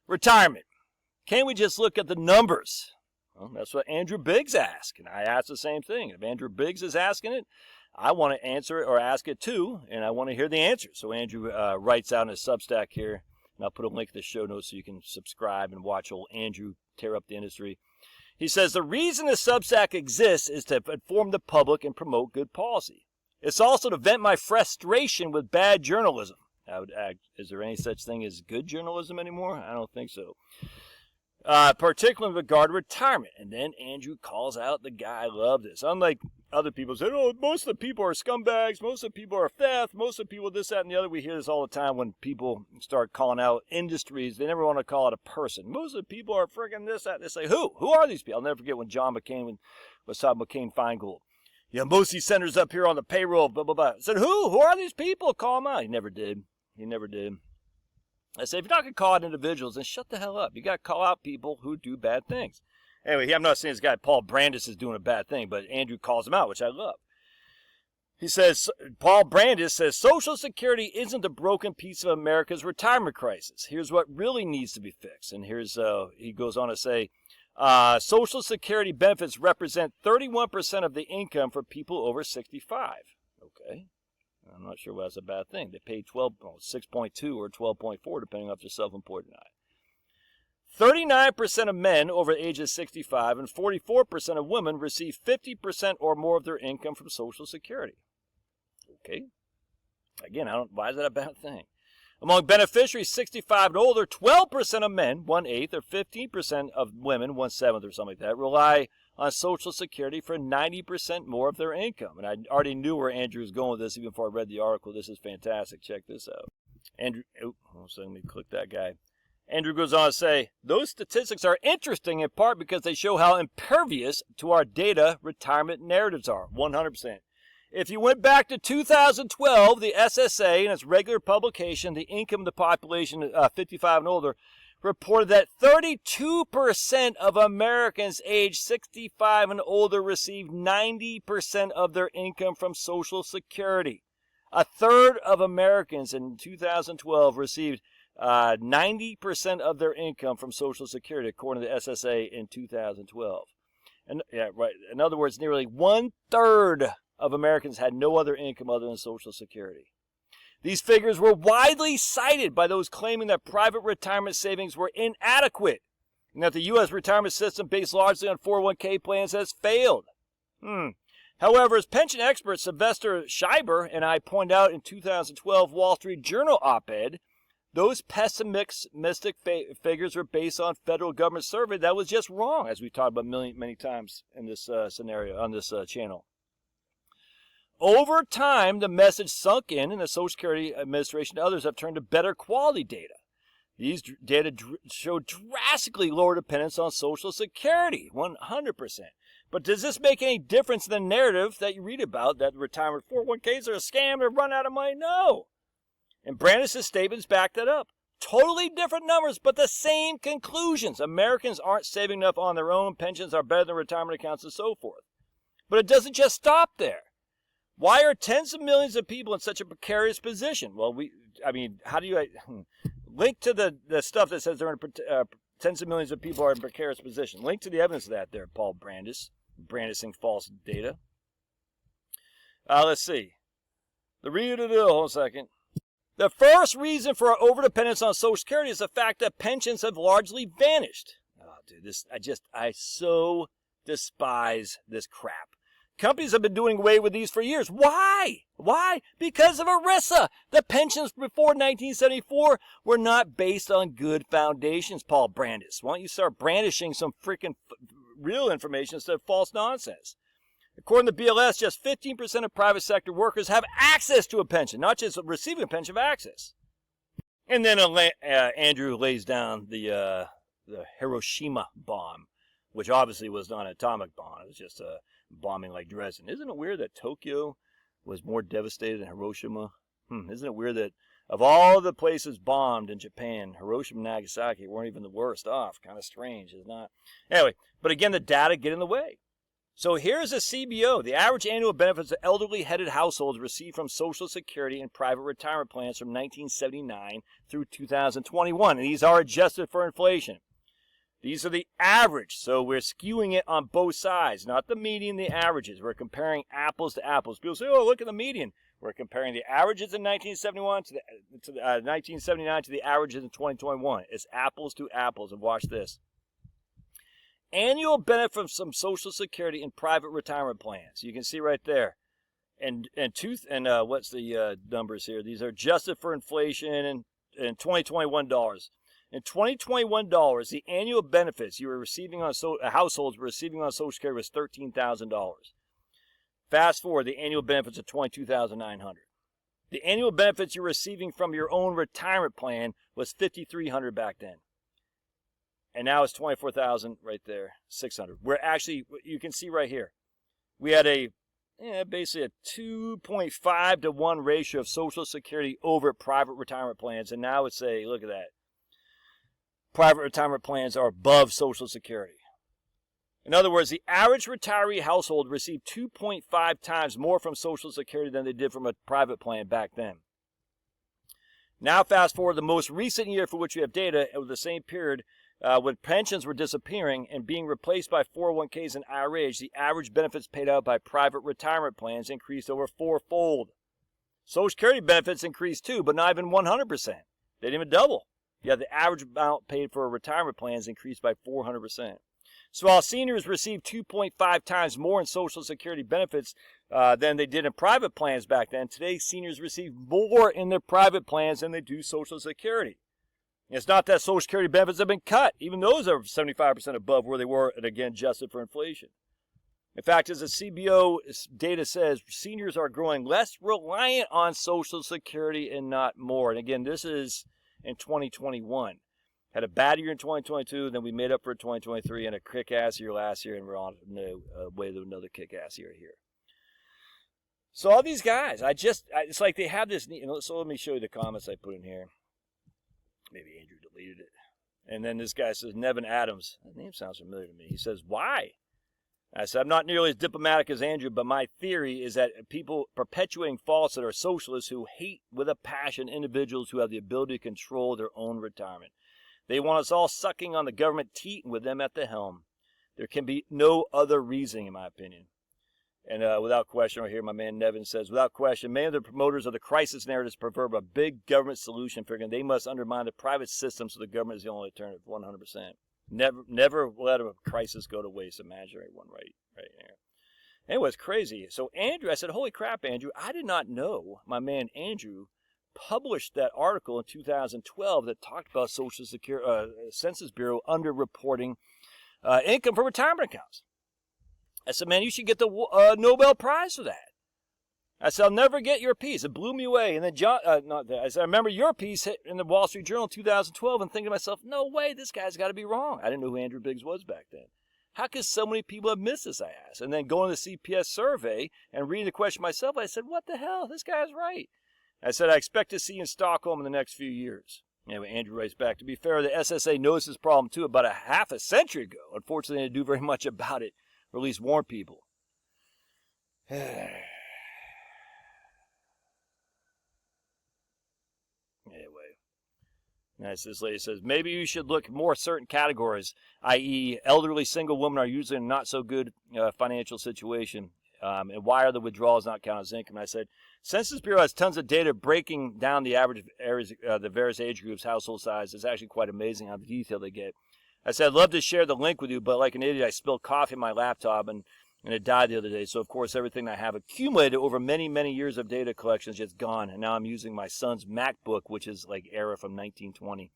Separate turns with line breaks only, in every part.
Retirement. Can't we just look at the numbers? Well, that's what Andrew Biggs asked, and I asked the same thing. If Andrew Biggs is asking it, I want to answer it or ask it too, and I want to hear the answer. So Andrew writes out in his Substack here, and I'll put a link to the show notes so you can subscribe and watch old Andrew tear up the industry. He says, the reason the Substack exists is to inform the public and promote good policy. It's also to vent my frustration with bad journalism. Is there any such thing as good journalism anymore? I don't think so. Particularly with regard to retirement. And then Andrew calls out the guy. I love this. Unlike other people say, oh, most of the people are scumbags, most of the people are theft, most of the people this, that, and the other. We hear this all the time when people start calling out industries. They never want to call it a person. Most of the people are friggin' this, that. They say, who? Who are these people? I'll never forget when John McCain was talking McCain-Feingold. Yeah, most of these senators up here on the payroll, blah, blah, blah. I said, who? Who are these people? Call them out. He never did. I say, if you're not going to call out individuals, then shut the hell up. You got to call out people who do bad things. Anyway, I'm not saying this guy Paul Brandis is doing a bad thing, but Andrew calls him out, which I love. He says, Paul Brandis says, Social Security isn't the broken piece of America's retirement crisis. Here's what really needs to be fixed. And here's, he goes on to say, Social Security benefits represent 31% of the income for people over 65. Okay. I'm not sure why that's a bad thing. They pay 6.2 or 12.4, depending on if they're self-employed or not. 39% of men over the age of 65 and 44% of women receive 50% or more of their income from Social Security. Okay. Again, why is that a bad thing? Among beneficiaries 65 and older, 12% of men, 1/8, or 15% of women, 1/7 or something like that, rely on Social Security for 90% more of their income. And I already knew where Andrew was going with this even before I read the article. This is fantastic. Check this out. Andrew, let me click that guy. Andrew goes on to say, those statistics are interesting in part because they show how impervious to our data retirement narratives are, 100%. If you went back to 2012, the SSA, in its regular publication, the income of the population 55 and older, reported that 32% of Americans aged 65 and older received 90% of their income from Social Security. A third of Americans in 2012 received 90% of their income from Social Security, according to the SSA in 2012. And yeah, right. In other words, nearly 1/3 of Americans had no other income other than Social Security. These figures were widely cited by those claiming that private retirement savings were inadequate and that the U.S. retirement system, based largely on 401k plans, has failed. However, as pension expert Sylvester Schreiber and I pointed out in 2012 Wall Street Journal op-ed, those pessimistic figures were based on federal government survey that was just wrong, as we've talked about many times in this scenario on this channel. Over time, the message sunk in, and the Social Security Administration and others have turned to better quality data. These data show drastically lower dependence on Social Security, 100%. But does this make any difference in the narrative that you read about, that retirement 401ks are a scam, they're run out of money? No. And Brandis' statements back that up. Totally different numbers, but the same conclusions. Americans aren't saving enough on their own, pensions are better than retirement accounts, and so forth. But it doesn't just stop there. Why are tens of millions of people in such a precarious position? Well, how do you link to the stuff that says they're in tens of millions of people are in precarious position? Link to the evidence of that there, Paul brandishing false data. Let's see. Hold on a second. The first reason for our overdependence on Social Security is the fact that pensions have largely vanished. Oh, dude, I so despise this crap. Companies have been doing away with these for years. Why? Because of ERISA. The pensions before 1974 were not based on good foundations, Paul Brandis. Why don't you start brandishing some freaking real information instead of false nonsense? According to BLS, just 15% of private sector workers have access to a pension, not just receiving a pension, but access. And then Andrew lays down the Hiroshima bomb, which obviously was not an atomic bomb. It was just a bombing like Dresden. Isn't it weird that Tokyo was more devastated than Hiroshima? Isn't it weird that of all the places bombed in Japan, Hiroshima and Nagasaki weren't even the worst off? Kind of strange, is it not? Anyway, but again, the data get in the way. So here's a CBO. The average annual benefits of elderly headed households receive from Social Security and private retirement plans from 1979 through 2021. And these are adjusted for inflation. These are the average. So we're skewing it on both sides, not the median, the averages. We're comparing apples to apples. People say, oh, look at the median. We're comparing the averages in 1971 to 1979 to the averages in 2021. It's apples to apples. And watch this. Annual benefit from Social Security and private retirement plans. You can see right there. And what's the numbers here? These are adjusted for inflation and 2021 dollars. In 2021 dollars, the annual benefits you were receiving on households were receiving on Social Security was $13,000. Fast forward, the annual benefits are $22,900. The annual benefits you're receiving from your own retirement plan was $5,300 back then. And now it's $24,000 right there, $600. We're actually, you can see right here, we had basically a 2.5 to 1 ratio of Social Security over private retirement plans. And now it's look at that. Private retirement plans are above Social Security. In other words, the average retiree household received 2.5 times more from Social Security than they did from a private plan back then. Now fast forward the most recent year for which we have data, over the same period, when pensions were disappearing and being replaced by 401ks and IRAs, the average benefits paid out by private retirement plans increased over fourfold. Social Security benefits increased too, but not even 100%. They didn't even double. Yet the average amount paid for retirement plans increased by 400%. So while seniors received 2.5 times more in Social Security benefits than they did in private plans back then, today seniors receive more in their private plans than they do Social Security. It's not that Social Security benefits have been cut. Even those are 75% above where they were, and again, adjusted for inflation. In fact, as the CBO data says, seniors are growing less reliant on Social Security and not more. And again, this is in 2021. Had a bad year in 2022, then we made up for 2023 and a kick-ass year last year, and we're on the way to another kick-ass year here. So all these guys, it's like they have this, so let me show you the comments I put in here. Maybe Andrew deleted it. And then this guy says, Nevin Adams. That name sounds familiar to me. He says, why? I said, I'm not nearly as diplomatic as Andrew, but my theory is that people perpetuating falsehood are socialists who hate with a passion individuals who have the ability to control their own retirement. They want us all sucking on the government teat with them at the helm. There can be no other reasoning, in my opinion. And without question, right here, my man Nevin says, without question, many of the promoters of the crisis narratives prefer a big government solution, figuring they must undermine the private system so the government is the only alternative, 100%. Never let a crisis go to waste. Imaginary one right here. Anyway, it's crazy. So Andrew, I said, holy crap, Andrew, I did not know my man Andrew published that article in 2012 that talked about Social Security, Census Bureau underreporting income for retirement accounts. I said, man, you should get the Nobel Prize for that. I said, I'll never get your piece. It blew me away. And then I said, I remember your piece hit in the Wall Street Journal in 2012 and thinking to myself, no way, this guy's got to be wrong. I didn't know who Andrew Biggs was back then. How could so many people have missed this, I asked. And then going to the CPS survey and reading the question myself, I said, what the hell? This guy's right. I said, I expect to see you in Stockholm in the next few years. Anyway, Andrew writes back, to be fair, the SSA noticed this problem too about a half a century ago. Unfortunately, they didn't do very much about it, or at least warn people. Anyway, as this lady says, maybe you should look more certain categories, i.e. elderly single women are usually in not so good financial situation. And why are the withdrawals not counted as income? And I said, Census Bureau has tons of data breaking down the average areas, the various age groups, household size. It's actually quite amazing how detailed they get. I said, I'd love to share the link with you, but like an idiot, I spilled coffee in my laptop and it died the other day. So, of course, everything I have accumulated over many, many years of data collection is just gone. And now I'm using my son's MacBook, which is like era from 1920.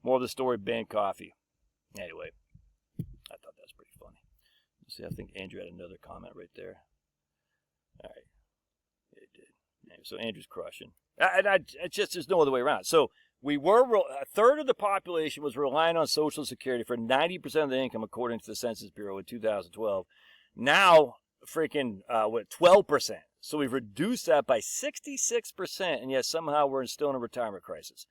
More of the story, banned coffee. Anyway, I thought that was pretty funny. Let's see, I think Andrew had another comment right there. All right. Yeah, it did. Anyway, so Andrew's crushing. There's no other way around. So a third of the population was relying on Social Security for 90% of the income, according to the Census Bureau in 2012. Now, 12%. So we've reduced that by 66%, and yet somehow we're still in a retirement crisis.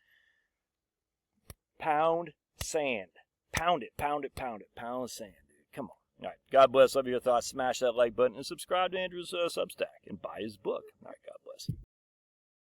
Pound sand. Pound it, pound it, pound it. Pound sand, dude. Come on. All right. God bless. Love your thoughts. Smash that like button and subscribe to Andrew's Substack and buy his book. All right. God bless.